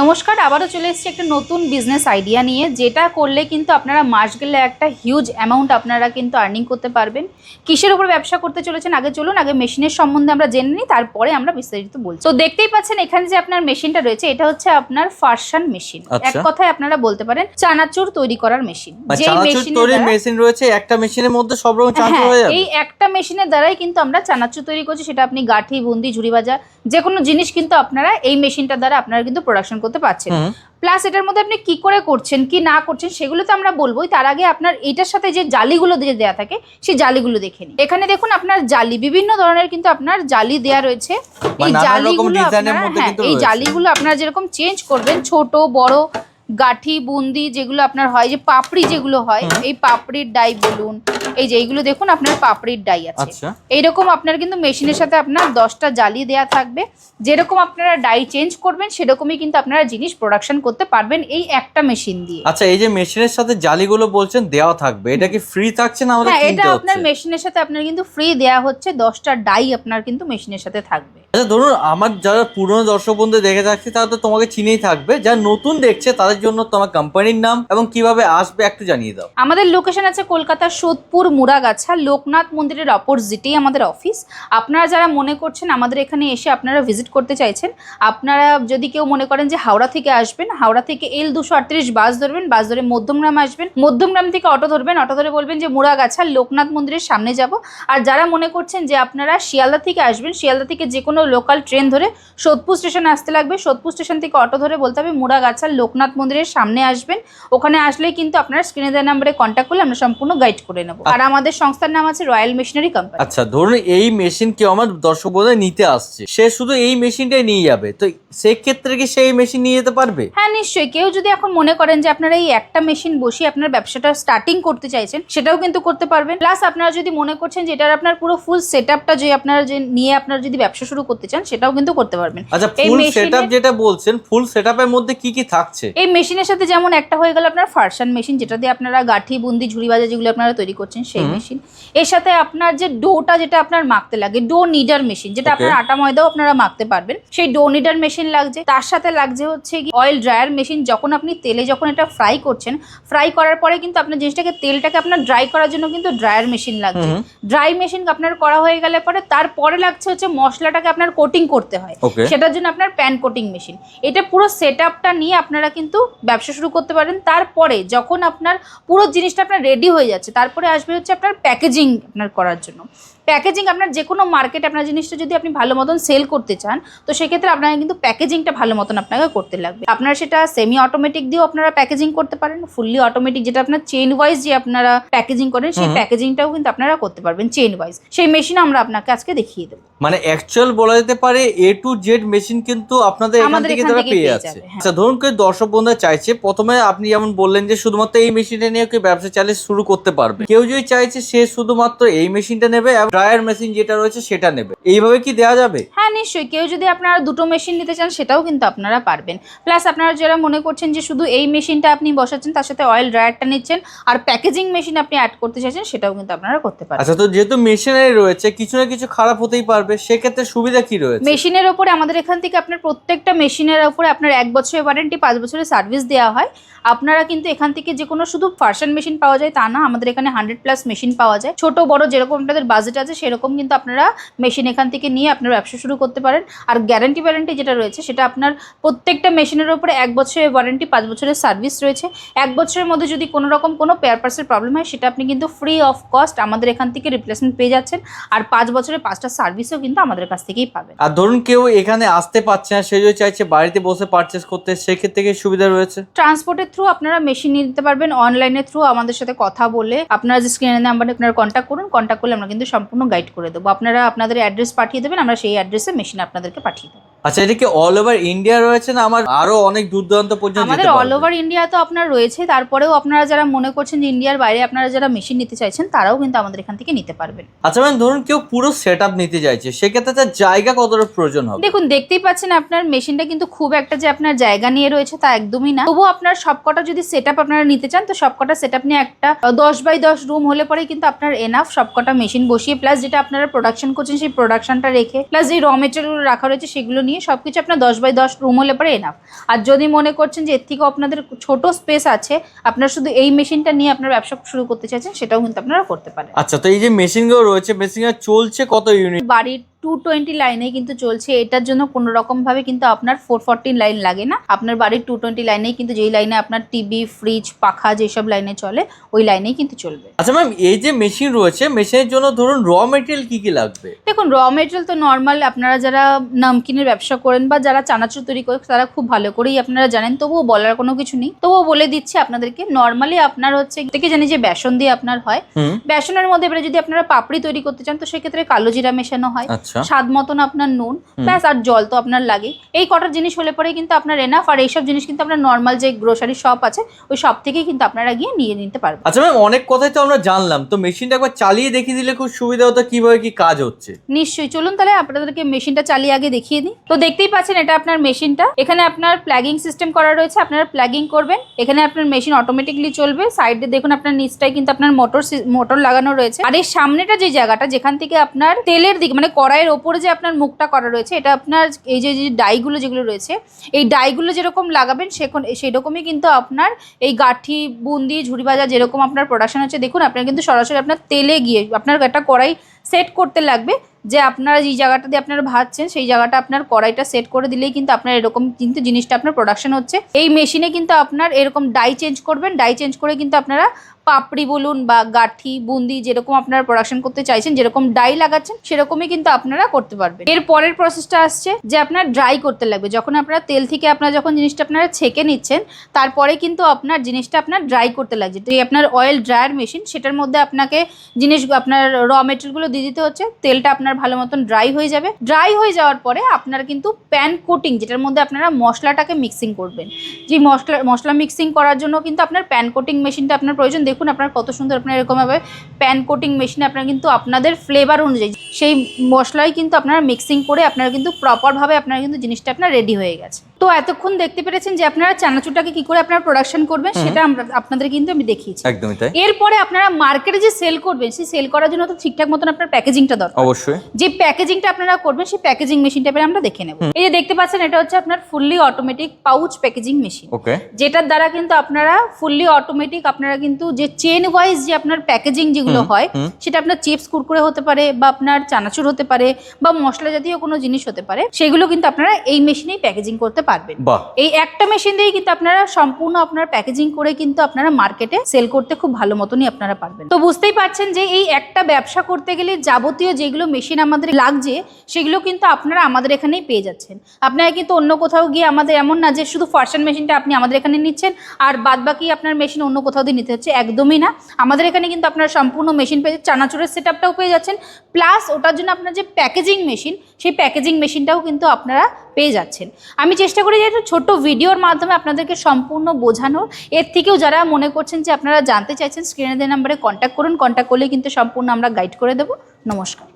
নমস্কার, আবারও চলে এসেছি একটা নতুন বিজনেস আইডিয়া নিয়ে, যেটা করলে কিন্তু আপনারা মাস গেলে একটা হিউজ অ্যামাউন্ট আপনারা কিন্তু আর্নিং করতে পারবেন। কিসের উপর ব্যবসা করতে চলেছেন আগে চলুন, আগে মেশিনের সম্বন্ধে আমরা জেনে নিই, তারপরে আমরা বিস্তারিত বলছি। তো দেখতেই পাচ্ছেন এখানে যে আপনার মেশিনটা রয়েছে, এটা হচ্ছে আপনার ফার্সান মেশিন। এক কথায় আপনারা বলতে পারেন চানাচুর তৈরি করার মেশিন। যে মেশিন রয়েছে একটা মেশিনের মধ্যে সব রকম চানাচুর হয়ে যাবে। এই একটা মেশিনের দ্বারাই কিন্তু আমরা চানাচুর তৈরি করছি, সেটা আপনি গাঠি, বুন্দি, ঝুড়ি ভাজা যে কোনো জিনিস কিন্তু আপনারা এই মেশিনটার দ্বারা আপনারা কিন্তু প্রোডাকশন করতে পারছেন। প্লাস এটার মধ্যে আপনি কি করে করছেন কি না করছেন সেগুলো তো আমরা বলবোই, তার আগে আপনার এটার সাথে যে জালিগুলো দিয়ে দেওয়া থাকে সেই জালিগুলো দেখে নিন। এখানে দেখুন আপনার জালি বিভিন্ন ধরনের কিন্তু আপনার জালি দেওয়া রয়েছে। এই জালিগুলো এই জালিগুলো আপনারা যেরকম চেঞ্জ করবেন, ছোট বড় গাঠি, বুন্দি যেগুলো আপনার হয়, যে পাপড়ি যেগুলো হয়, এই পাপড়ির ডাই বলুন, এই যে এইগুলো দেখুন আপনার পাপড়ির ডাই আছে। এইরকম আপনার কিন্তু মেশিনের সাথে আপনার 10টা জালি দেয়া থাকবে। যেরকম আপনারা ডাই চেঞ্জ করবেন সেরকমই কিন্তু আপনারা জিনিস প্রোডাকশন করতে পারবেন এই একটা মেশিন দিয়ে। আচ্ছা, এই যে মেশিনের সাথে জালিগুলো বলছেন দেওয়া থাকবে, এটা কি ফ্রি থাকছে না আমাদের কিনতে হচ্ছে? এটা আপনার মেশিনের সাথে আপনার কিন্তু ফ্রি দেয়া হচ্ছে, 10টা ডাই আপনার কিন্তু মেশিনের সাথে থাকবে। আচ্ছা, ধরুন আমার যারা পুরনো দর্শক বন্ধু দেখে থাকছে তারা তো তোমাকে চিনেই থাকবে, যারা নতুন দেখছে তাদের জন্য তোমার কোম্পানির নাম এবং কিভাবে আসবে একটু জানিয়ে দাও। আমাদের লোকেশন আছে কলকাতার সোদপুর মুড়াগাছা, লোকনাথ মন্দিরের অপোজিটেই আমাদের অফিস। আপনারা যারা মনে করছেন আমাদের এখানে এসে আপনারা ভিজিট করতে চাইছেন, আপনারা যদি কেউ মনে করেন যে হাওড়া থেকে আসবেন, হাওড়া থেকে L238 বাস ধরবেন, বাস ধরে মধ্যমগ্রাম আসবেন, মধ্যমগ্রাম থেকে অটো ধরবেন, অটো ধরে বলবেন যে মুড়াগাছা লোকনাথ মন্দিরের সামনে যাব। আর যারা মনে করছেন যে আপনারা শিয়ালদা থেকে আসবেন, শিয়ালদা থেকে যে কোনো লোকাল ট্রেন ধরে সোদপুর স্টেশনে আসতে লাগবে, সোদপুর স্টেশন থেকে অটো ধরে বলতে হবে মুড়াগাছা লোকনাথ মন্দিরের সামনে আসবেন। ওখানে আসলে কিন্তু আপনারা স্ক্রিনে দেওয়া নম্বরে কন্ট্যাক্ট করলে আমরা সম্পূর্ণ গাইড করে নেব। আর আমাদের সংস্থার নাম আছে রয়্যাল মেশিনারি কোম্পানি। আচ্ছা, ধরুন এই মেশিন কেউ আমার দর্শক বন্ধু নিতে আসছে, সে শুধু এই মেশিনটাই নিয়ে যাবে, তো সেই ক্ষেত্রে কি সেই মেশিন নিয়ে যেতে পারবে? হ্যাঁ, নিশ্চয়ই। কেউ যদি এখন মনে করেন যে আপনারা এই একটা মেশিন বসিয়ে আপনার ব্যবসাটা স্টার্টিং করতে চাইছেন, সেটাও কিন্তু করতে পারবেন। প্লাস আপনারা যদি মনে করছেন যে এটার আপনার পুরো ফুল সেটআপটা যে আপনারা যে নিয়ে আপনারা যদি ব্যবসা শুরু করতে চান, সেটাও কিন্তু করতে পারবেন। আচ্ছা, ফুল সেটআপ যেটা বলছেন, ফুল সেটআপের মধ্যে কি কি থাকছে? এই মেশিনের সাথে যেমন একটা হয়ে গেল আপনার ফার্সান মেশিন, যেটা দিয়ে আপনারা গাঠি, বুন্দি, ঝুড়ি ভাজা যেগুলো আপনারা তৈরি করছেন সেই মেশিন। এর সাথে আপনার যে ডোটা যেটা আপনার মাখতে লাগে, ডো নিডার মেশিন, যেটা আপনার আটা ময়দাও আপনারা মাখতে পারবেন, সেই ডো নিডার মেশিন লাগছে। তার সাথে লাগছে হচ্ছে কি অয়েল ড্রায়ার মেশিন। যখন আপনি তেলে যখন এটা ফ্রাই করছেন, ফ্রাই করার পরে কিন্তু আপনার জিনিসটাকে তেলটাকে আপনার ড্রাই করার জন্য কিন্তু ড্রায়ার মেশিন লাগছে। ড্রাই মেশিন আপনার করা হয়ে গেলে পরে তারপরে লাগছে হচ্ছে মশলাটাকে আপনার কোটিং করতে হয়, সেটার জন্য আপনার প্যান কোটিং মেশিন। এটা পুরো সেটআপটা নিয়ে আপনারা কিন্তু ব্যবসা শুরু করতে পারেন। তারপরে যখন আপনার পুরো জিনিসটা আপনার রেডি হয়ে যাচ্ছে, তারপরে আসবে হচ্ছে আপনার প্যাকেজিং আপনার করার জন্য। প্যাকেজিং আপনার যে কোনো মার্কেটে আপনার জিনিসটা যদি আপনি ভালো মতন সেল করতে চান, তো সেক্ষেত্রে আপনাকে কিন্তু প্যাকেজিংটা ভালো মতন আপনাকে করতে লাগবে। আপনারা সেটা সেমি অটোমেটিক দিয়েও আপনারা প্যাকেজিং করতে পারেন, ফুললি অটোমেটিক যেটা আপনার চেইন ওয়াইজ যে আপনারা প্যাকেজিং করেন, সেই প্যাকেজিংটাও কিন্তু আপনারা করতে পারবেন চেইন ওয়াইজ। সেই মেশিন আমরা আপনাকে আজকে দেখিয়ে দেবো। মানে অ্যাকচুয়াল বলা যেতে পারে A to Z মেশিন কিন্তু আপনাদের এখান থেকে তারা পেয়ে যাচ্ছে। আচ্ছা, ধরুন কেউ দর্শক বন্ধু চাইছে, প্রথমে আপনি যেমন বললেন যে শুধুমাত্র এই মেশিনটা নিয়ে কেউ ব্যবসা চালিয়ে শুরু করতে পারবে। কেউ যদি চাইছে সে শুধুমাত্র এই মেশিনটা নেবে, ড্রায়ার মেশিন যেটা রয়েছে সেটা নেবে, এইভাবে কি দেওয়া যাবে? হ্যাঁ, নিশ্চয়ই। কেউ যদি আপনারা দুটো মেশিন নিতে চান সেটাও কিন্তু আপনারা পারবেন। প্লাস আপনারা যারা মনে করছেন যে শুধু এই মেশিনটা আপনি বসাচ্ছেন, তার সাথে অয়েল ড্রায়ারটা নিচ্ছেন আর প্যাকেজিং মেশিন আপনি অ্যাড করতে চাইছেন, সেটাও কিন্তু আপনারা করতে পারেন। আচ্ছা, তো যেহেতু মেশিনারি রয়েছে, কিছু না কিছু খারাপ হতেই পারবে, সেক্ষেত্রে সুবিধা কি রয়েছে? মেশিনের ওপরে আমাদের এখান থেকে আপনার প্রত্যেকটা মেশিনের ওপরে আপনার 1 বছরের ওয়ারেন্টি, 5 বছরের সার্ভিস দেওয়া হয়। আপনারা কিন্তু এখান থেকে যে কোনো শুধু ফার্সান মেশিন পাওয়া যায় তা না, আমাদের এখানে 100+ মেশিন পাওয়া যায়। ছোট বড় যেরকম আপনাদের বাজেট আছে সেরকম কিন্তু আপনারা মেশিন এখান থেকে নিয়ে আপনার ব্যবসা শুরু করতে পারেন। আর গ্যারান্টি ওয়ারেন্টি যেটা রয়েছে, সেটা আপনার প্রত্যেকটা মেশিনের উপরে 1 বছরের ওয়ারেন্টি, 5 বছরের সার্ভিস রয়েছে। 1 বছরের মধ্যে যদি কোনো রকম কোনো পেয়ার পার্সের প্রবলেম হয়, সেটা আপনি কিন্তু ফ্রি অফ কস্ট আমাদের এখান থেকে রিপ্লেসমেন্ট পেয়ে যাচ্ছেন। আর 5 বছরের 5টা সার্ভিসও কিন্তু আমাদের কাছ থেকেই পাবেন। আর ধরুন কেউ এখানে আসতে পারছে না, সে যদি চাইছে বাড়িতে বসে পারচেস করতে, সেক্ষেত্রে কি সুবিধা রয়েছে? ট্রান্সপোর্টের থ্রু আপনারা মেশিন নিতে পারবেন, অনলাইনের থ্রু আমাদের সাথে কথা বলে আপনারা যে স্ক্রিনের নাম্বারে আপনারা কন্ট্যাক্ট করুন, কন্ট্যাক্ট করলে আমরা কিন্তু সম্পূর্ণ গাইড করে দেবো। আপনারা আপনাদের অ্যাড্রেস পাঠিয়ে দেবেন, আমরা সেই অ্যাড্রেসে মেশিন আপনাদেরকে পাঠিয়ে দেবো। আচ্ছা, এটা কি অল ওভার ইন্ডিয়া রয়েছে না আমার আরো অনেক দূর দূরান্ত পর্যন্ত? আমাদের অল ওভার ইন্ডিয়া তো আপনার রয়েছে, তারপরেও আপনারা যারা মনে করছেন যে ইন্ডিয়ার বাইরে আপনারা যারা মেশিন নিতে চাইছেন, তারাও কিন্তু আমাদের এখান থেকে নিতে পারবেন। আচ্ছা, মানে ধরুন কেউ পুরো সেটআপ নিতে চাইছে, সেক্ষেত্রে তার জায়গা কতটা প্রয়োজন হবে? দেখুন, দেখতেই পাচ্ছেন আপনার মেশিনটা কিন্তু খুব একটা যে আপনার জায়গা নিয়ে রয়েছে তা একদমই না। তবুও আপনার সবকটা যদি সেটআপ আপনারা নিতে চান, তো সবকটা সেটআপ নিয়ে একটা 10 বাই 10 রুম হলে পরেই কিন্তু আপনার এনাফ সবকটা মেশিন বসিয়ে প্লাস যেটা আপনারা প্রোডাকশন করছেন সেই প্রোডাকশনটা রেখে প্লাস যে র মেটেরিয়ালগুলো রাখা রয়েছে সেগুলো নিয়ে সবকিছু আপনার 10x10 রুম হলে পরে এনাফ। আর যদি মনে করছেন যে এর থেকেও আপনাদের ছোট স্পেস আছে, আপনারা শুধু এই মেশিনটা নিয়ে আপনার ব্যবসা শুরু করতে চাইছেন, সেটাও কিন্তু আপনারা করতে পারেন। আচ্ছা, তো এই যে মেশিনগুলো রয়েছে, মেশিনগুলো চলছে কত ইউনিট? বাড়ির 220 লাইনে কিন্তু চলছে। এটার জন্য কোনো রকম ভাবে কিন্তু আপনার 414 লাইন লাগে না। আপনার বাড়ির 220 লাইনেই কিন্তু, যেই লাইনে আপনার টিভি, ফ্রিজ, পাখা যেসব লাইনে চলে ওই লাইনেই কিন্তু চলবে। আচ্ছা ম্যাম, এই যে মেশিন রয়েছে, মেশিনের জন্য ধরুন র মেটেরিয়াল কি কি লাগবে? দেখুন, র মেটেরিয়াল তো নর্মাল আপনারা যারা নামকিনের ব্যবসা করেন বা যারা চানাচুর তৈরি করেন তারা খুব ভালো করেই আপনারা জানেন, তবুও বলার কোনো কিছু নেই, তবুও বলে দিচ্ছি আপনাদেরকে। নর্মালি আপনার হচ্ছে থেকে জানি যে বেসন দিয়ে আপনার হয়। বেসনের মধ্যে এবারে যদি আপনারা পাপড়ি তৈরি করতে চান তো সেক্ষেত্রে কালো জিরা মেশানো হয়, স্বাদ মতন আপনার নুন, ব্যাস, আর জল তো আপনার লাগে। এই কটার জিনিস হলে পরে কিন্তু আপনার এনাফ। আর এইসব জিনিস কিন্তু আপনার নর্মাল যে গ্রোসারি শপ আছে ওই শপ থেকেই কিন্তু আপনারা গিয়ে নিয়ে নিতে পারবেন। আচ্ছা ম্যাম, অনেক কথাই তো আমরা জানলাম, তো মেশিনটা একবার চালিয়ে দেখিয়ে দিলে খুব সুবিধা হতো, কিভাবে কি কাজ হচ্ছে। নিশ্চয়ই, চলুন তাহলে আপনাদেরকে মেশিনটা চালিয়ে আগে দেখিয়ে দিই। তো দেখতেই পাচ্ছেন এটা আপনার মেশিনটা। এখানে আপনার প্লাগিং সিস্টেম করা রয়েছে, আপনারা প্লাগিং করবেন। এখানে আপনার মেশিন অটোমেটিকলি চলবে। সাইডে দেখুন আপনার নিচটাই কিন্তু আপনার মোটর লাগানো রয়েছে। আর এই সামনেটা যে জায়গাটা যেখান থেকে আপনার তেলের দিক মানে কড়াইয়ের ওপরে যে আপনার মুখটা করা রয়েছে, এটা আপনার এই যে ডাইগুলো যেগুলো রয়েছে, এই ডাইগুলো যেরকম লাগাবেন সেরকমই কিন্তু আপনার এই গাঠি, বুন্দি, ঝুড়ি ভাজা যেরকম আপনার প্রোডাকশন হচ্ছে, দেখুন আপনার কিন্তু সরাসরি আপনার তেলে গিয়ে আপনার একটা কড়াই সেট করতে লাগবে, যে আপনারা যে জায়গাটা দিয়ে আপনারা ভাজছেন সেই জায়গাটা আপনার কড়াইটা সেট করে দিলেই কিন্তু আপনার এরকম কিন্তু জিনিসটা আপনার প্রোডাকশন হচ্ছে। এই মেশিনে কিন্তু আপনার এরকম ডাই চেঞ্জ করবেন, ডাই চেঞ্জ করে কিন্তু আপনারা পাপড়ি বলুন বা গাঠি, বুন্দি যেরকম আপনারা প্রোডাকশন করতে চাইছেন, যেরকম ডাই লাগাচ্ছেন সেরকমই কিন্তু আপনারা করতে পারবেন। এর পরের প্রসেসটা আসছে যে আপনার ড্রাই করতে লাগবে। যখন আপনারা তেল থেকে আপনারা যখন জিনিসটা আপনারা ছেঁকে নিচ্ছেন, তারপরে কিন্তু আপনার জিনিসটা আপনার ড্রাই করতে লাগছে। তো এই আপনার অয়েল ড্রায়ার মেশিন, সেটার মধ্যে আপনাকে আপনার র মেটেরিয়ালগুলো দিয়ে দিতে হচ্ছে। তেলটা আপনার ভালো মতন ড্রাই হয়ে যাবে। ড্রাই হয়ে যাওয়ার পরে আপনারা কিন্তু প্যান কোটিং, যেটার মধ্যে আপনারা মশলাটাকে মিক্সিং করবেন, যে মশলা মিক্সিং করার জন্য কিন্তু আপনার প্যান কোটিং মেশিনটা আপনার প্রয়োজন। দেখুন আপনার কত সুন্দর আপনার এরকমভাবে প্যান কোটিং মেশিনে আপনারা কিন্তু আপনাদের ফ্লেভার অনুযায়ী সেই মশলাই কিন্তু আপনারা মিক্সিং করে আপনারা কিন্তু প্রপারভাবে আপনারা কিন্তু জিনিসটা আপনার রেডি হয়ে গেছে। তো এতক্ষণ দেখতে পেরেছেন যে আপনারা চানাচুরটাকে কি করে আপনারা প্রোডাকশন করবেন, সেটা আপনাদের কিন্তু আমি দেখিয়েছি। একদমই তাই। এরপরে আপনারা মার্কেটে যে সেল করবেন, সেই সেল করার জন্য তো ঠিকঠাক মতন আপনার প্যাকেজিংটা দরকার। অবশ্যই যে প্যাকেজিংটা আপনারা করবেন সেই প্যাকেজিং মেশিনটা আমরা দেখে নেব। এই যে দেখতে পাচ্ছেন এটা হচ্ছে আপনার fully automatic pouch packaging machine, যেটার দ্বারা কিন্তু আপনারা ফুললি অটোমেটিক আপনারা কিন্তু যে চেন ওয়াইজ যে আপনার প্যাকেজিং যেগুলো হয়, সেটা আপনার চিপস, কুরকুরে হতে পারে বা আপনার চানাচুর হতে পারে বা মশলা জাতীয় কোনো জিনিস হতে পারে, সেগুলো কিন্তু আপনারা এই মেশিনেই প্যাকেজিং করতে পারবেন। এই একটা মেশিন দিয়েই কিন্তু আপনারা সম্পূর্ণ আপনার প্যাকেজিং করে কিন্তু আপনারা মার্কেটে সেল করতে খুব ভালো মতনই আপনারা পারবেন। তো বুঝতেই পারছেন যে এই একটা ব্যবসা করতে গেলে যাবতীয় যেগুলো মেশিন আমাদের লাগছে সেগুলো কিন্তু আপনারা আমাদের এখানেই পেয়ে যাচ্ছেন। আপনারা কিন্তু অন্য কোথাও গিয়ে, আমাদের এমন না যে শুধু ফার্স্ট মেশিনটা আপনি আমাদের এখানে নিচ্ছেন আর বাদ বাকি আপনার মেশিন অন্য কোথাও দিয়ে নিতে হচ্ছে, একদমই না। আমাদের এখানে কিন্তু আপনারা সম্পূর্ণ মেশিন পেয়ে চানাচুরের সেটআপটাও পেয়ে যাচ্ছেন, প্লাস ওটার জন্য আপনার যে প্যাকেজিং মেশিন, সেই প্যাকেজিং মেশিনটাও কিন্তু আপনারা পেয়ে যাচ্ছেন। আমি চেষ্টা করি যে একটা ছোট্ট ভিডিওর মাধ্যমে আপনাদেরকে সম্পূর্ণ বোঝানোর। এর থেকেও যারা মনে করছেন যে আপনারা জানতে চাইছেন, স্ক্রিনে দেওয়া নাম্বারে কন্ট্যাক্ট করুন। কন্ট্যাক্ট করলে কিন্তু সম্পূর্ণ আমরা গাইড করে দেবো। নমস্কার।